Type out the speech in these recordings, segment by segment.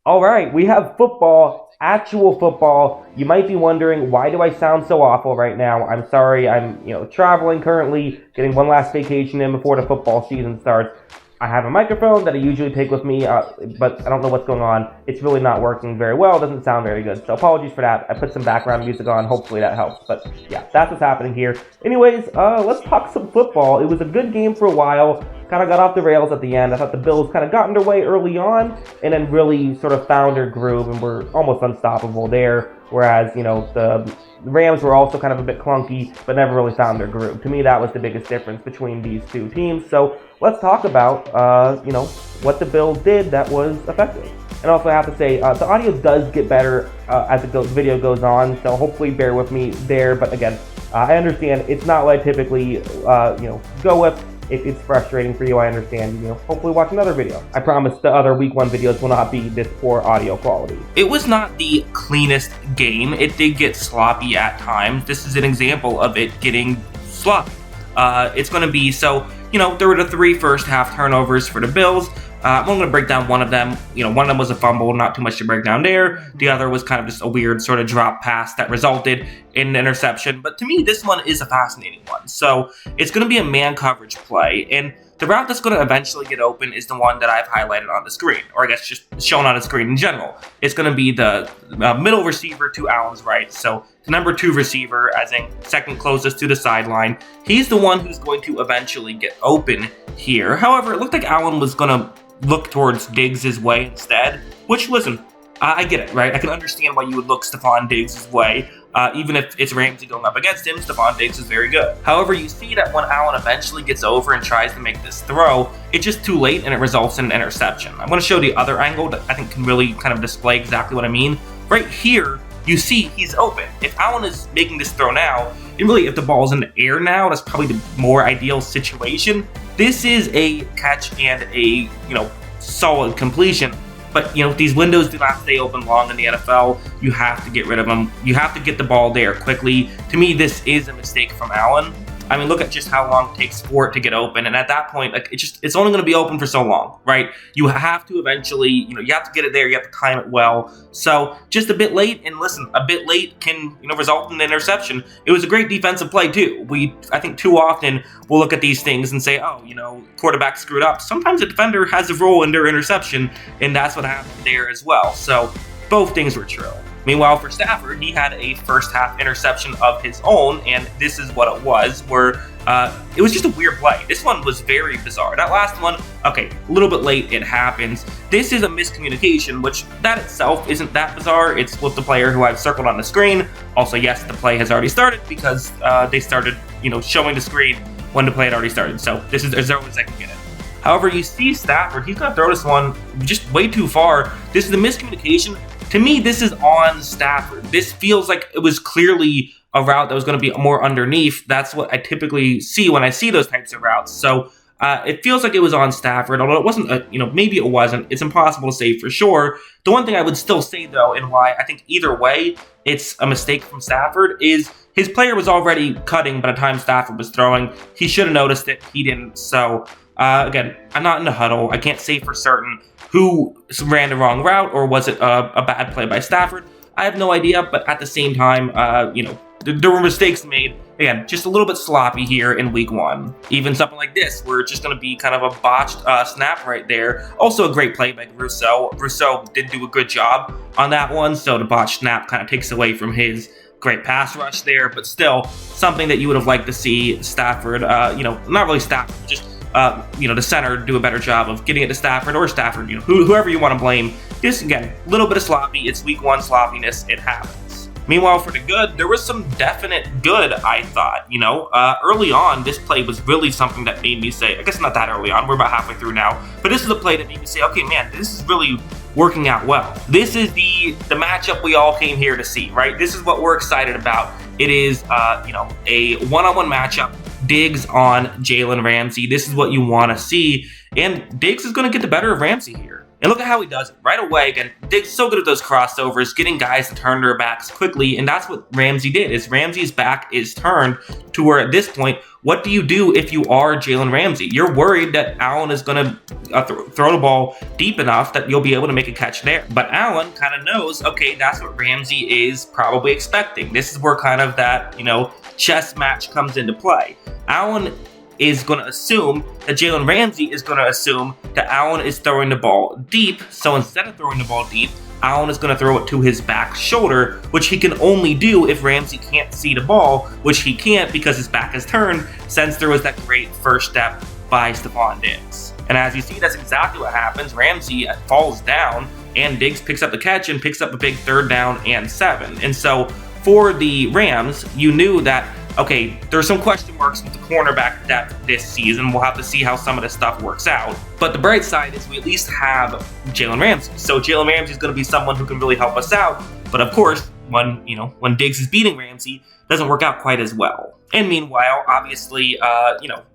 All right, we have football, actual football. You might be wondering, why do I sound so awful right now? I'm sorry, I'm traveling currently, getting one last vacation in before the football season starts. I have a microphone that I usually take with me, but I don't know what's going on. It's really not working very well. It doesn't sound very good. So apologies for that. I put some background music on. Hopefully that helps. But yeah, that's what's happening here. Anyways, let's talk some football. It was a good game for a while. Kind of got off the rails at the end. I thought the Bills kind of got underway early on and then really sort of found their groove and were almost unstoppable there. Whereas, the Rams were also kind of a bit clunky, but never really found their groove. To me, that was the biggest difference between these two teams. So let's talk about, what the Bills did that was effective. And also I have to say, the audio does get better as the video goes on, so hopefully bear with me there. But again, I understand it's not what I typically, go with. If it's frustrating for you, I understand. Hopefully watch another video. I promise the other week 1 videos will not be this poor audio quality. It was not the cleanest game. It did get sloppy at times. This is an example of it getting sloppy. It's going to be, there were the 3 first half turnovers for the Bills. I'm only going to break down one of them. One of them was a fumble, not too much to break down there. The other was kind of just a weird sort of drop pass that resulted in an interception. But to me, this one is a fascinating one. So it's going to be a man coverage play. And the route that's going to eventually get open is the one that I've highlighted on the screen, or I guess just shown on the screen in general. It's going to be the middle receiver to Allen's right. So the number 2 receiver, as in second closest to the sideline. He's the one who's going to eventually get open here. However, it looked like Allen was going to look towards Diggs' way instead, which, listen, I get it, right? I can understand why you would look Stephon Diggs' way. Even if it's Ramsey going up against him, Stephon Diggs is very good. However, you see that when Allen eventually gets over and tries to make this throw, it's just too late and it results in an interception. I'm going to show the other angle that I think can really kind of display exactly what I mean. Right here, you see he's open. If Allen is making this throw now, and really if the ball's in the air now, that's probably the more ideal situation. This is a catch and a, solid completion. But, these windows do not stay open long in the NFL. You have to get rid of them. You have to get the ball there quickly. To me, this is a mistake from Allen. I mean, look at just how long it takes for it to get open. And at that point, it's only going to be open for so long, right? You have to eventually, you have to get it there. You have to time it well. So just a bit late. And listen, a bit late can, result in an interception. It was a great defensive play too. I think too often we'll look at these things and say, quarterback screwed up. Sometimes a defender has a role in their interception. And that's what happened there as well. So both things were true. Meanwhile, for Stafford, he had a first half interception of his own, and this is what it was, where it was just a weird play. This one was very bizarre. That last one, okay, a little bit late, it happens. This is a miscommunication, which that itself isn't that bizarre. It's with the player who I've circled on the screen. Also, yes, the play has already started because they started, showing the screen when the play had already started. So this is as early as I can get it. However, you see Stafford, he's going to throw this one just way too far. This is a miscommunication. To me, this is on Stafford. This feels like it was clearly a route that was going to be more underneath. That's what I typically see when I see those types of routes. So it feels like it was on Stafford, although it wasn't, maybe it wasn't. It's impossible to say for sure. The one thing I would still say, though, and why I think either way it's a mistake from Stafford is his player was already cutting by the time Stafford was throwing. He should have noticed it. He didn't. So, again, I'm not in the huddle. I can't say for certain who ran the wrong route, or was it a bad play by Stafford? I have no idea, but at the same time, there were mistakes made. Again, just a little bit sloppy here in week 1. Even something like this, where it's just going to be kind of a botched snap right there. Also a great play by Rousseau. Rousseau did do a good job on that one, so the botched snap kind of takes away from his great pass rush there, but still something that you would have liked to see Stafford, not really Stafford, just the center do a better job of getting it to Stafford or Stafford, whoever you want to blame. Just, again, a little bit of sloppy. It's week 1 sloppiness. It happens. Meanwhile, for the good, there was some definite good, I thought. Early on, this play was really something that made me say, I guess not that early on, we're about halfway through now, but this is a play that made me say, okay, man, this is really working out well. This is the matchup we all came here to see, right? This is what we're excited about. It is, a one-on-one matchup. Diggs on Jalen Ramsey. This is what you want to see. And Diggs is going to get the better of Ramsey here. And look at how he does it right away. Again, Diggs so good at those crossovers, getting guys to turn their backs quickly, and that's what Ramsey did. Is Ramsey's back is turned to where at this point, what do you do if you are Jalen Ramsey? You're worried that Allen is going to throw the ball deep enough that you'll be able to make a catch there. But Allen kind of knows, okay, that's what Ramsey is probably expecting. This is where kind of that, chess match comes into play. Allen is going to assume that Jalen Ramsey is going to assume that Allen is throwing the ball deep. So instead of throwing the ball deep, Allen is going to throw it to his back shoulder, which he can only do if Ramsey can't see the ball, which he can't because his back is turned, since there was that great first step by Stephon Diggs. And as you see, that's exactly what happens. Ramsey falls down, and Diggs picks up the catch and picks up a big 3rd down and 7. And so for the Rams, you knew that, okay, there's some question marks with the cornerback depth this season. We'll have to see how some of this stuff works out. But the bright side is we at least have Jalen Ramsey. So Jalen Ramsey is going to be someone who can really help us out. But of course, when Diggs is beating Ramsey, it doesn't work out quite as well. And meanwhile, obviously,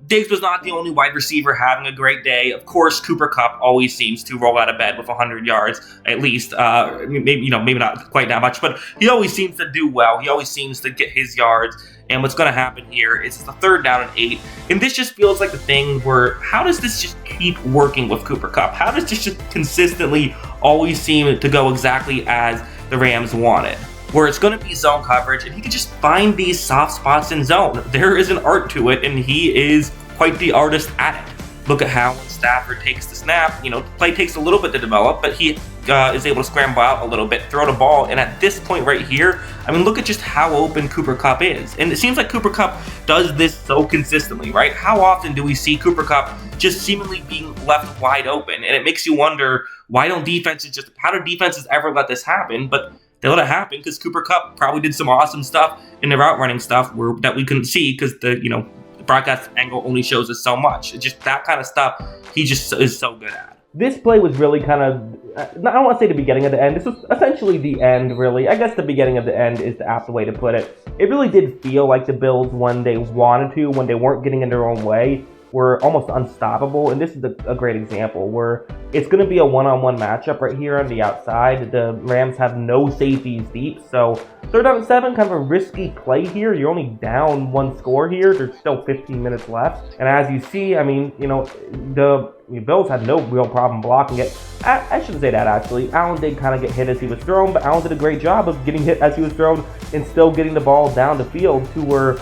Diggs was not the only wide receiver having a great day. Of course, Cooper Kupp always seems to roll out of bed with 100 yards, at least. Maybe not quite that much, but he always seems to do well. He always seems to get his yards. And what's going to happen here is it's the 3rd down and 8. And this just feels like the thing where, how does this just keep working with Cooper Kupp? How does this just consistently always seem to go exactly as the Rams wanted? Where it's going to be zone coverage, and he can just find these soft spots in zone. There is an art to it, and he is quite the artist at it. Look at how when Stafford takes the snap, the play takes a little bit to develop, but he is able to scramble out a little bit, throw the ball, and at this point right here, look at just how open Cooper Kupp is. And it seems like Cooper Kupp does this so consistently, right? How often do we see Cooper Kupp just seemingly being left wide open? And it makes you wonder, how do defenses ever let this happen? But they let it happen because Cooper Kupp probably did some awesome stuff in the route running stuff that we couldn't see because the broadcast angle only shows us so much. It's just that kind of stuff he just is so good at. This play was really kind of, I don't want to say the beginning of the end. This was essentially the end, really. I guess the beginning of the end is the apt way to put it. It really did feel like the Bills, when they wanted to, when they weren't getting in their own way, were almost unstoppable. And this is a great example where it's going to be a one-on-one matchup right here on the outside. The Rams have no safeties deep, so 3rd down and 7, kind of a risky play here. You're only down 1 score here. There's still 15 minutes left. And as you see, the Bills had no real problem blocking it. I shouldn't say that, actually. Allen did kind of get hit as he was thrown, but Allen did a great job of getting hit as he was thrown and still getting the ball down the field to where,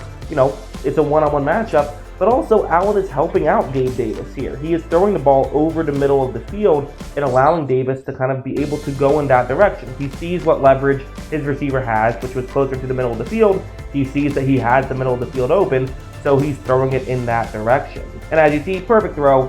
it's a one-on-one matchup. But also, Allen is helping out Gabe Davis here. He is throwing the ball over the middle of the field and allowing Davis to kind of be able to go in that direction. He sees what leverage his receiver has, which was closer to the middle of the field. He sees that he has the middle of the field open, so he's throwing it in that direction. And as you see, perfect throw,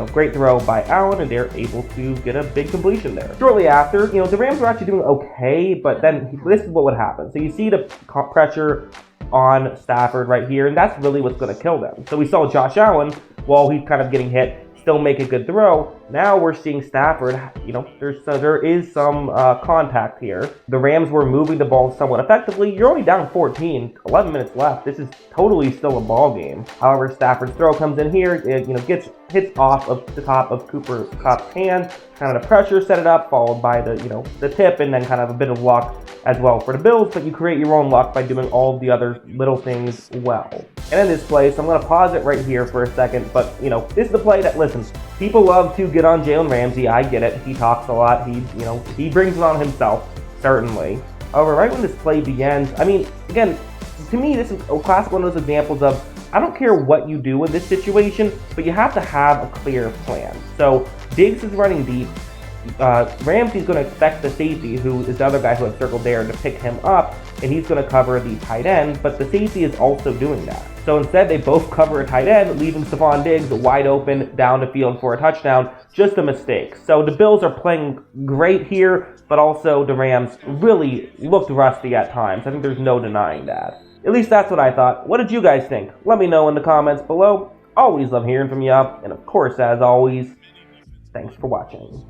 great throw by Allen, and they're able to get a big completion there. Shortly after, the Rams were actually doing okay, but then this is what would happen. So you see the pressure on Stafford right here, and that's really what's going to kill them. So we saw Josh Allen, while he's kind of getting hit, still make a good throw. Now we're seeing Stafford, there is some contact here. The Rams were moving the ball somewhat effectively. You're only down 14, 11 minutes left. This is totally still a ball game. However, Stafford's throw comes in here. It, hits off of the top of Cooper Kupp's hand. Kind of the pressure set it up, followed by the tip, and then kind of a bit of luck as well for the Bills. But you create your own luck by doing all of the other little things well. And in this play, so I'm going to pause it right here for a second. But this is the play that, listen, people love to get on Jalen Ramsey. I get it. He talks a lot. He brings it on himself, certainly. However, right when this play begins, again, to me, this is a classic one of those examples of, I don't care what you do in this situation, but you have to have a clear plan. So Diggs is running deep. Ramsey's going to expect the safety, who is the other guy who had circled there, to pick him up, and he's going to cover the tight end, but the safety is also doing that. So instead, they both cover a tight end, leaving Stephon Diggs wide open down the field for a touchdown. Just a mistake. So the Bills are playing great here, but also the Rams really looked rusty at times. I think there's no denying that. At least that's what I thought. What did you guys think? Let me know in the comments below. Always love hearing from you. And of course, as always, thanks for watching.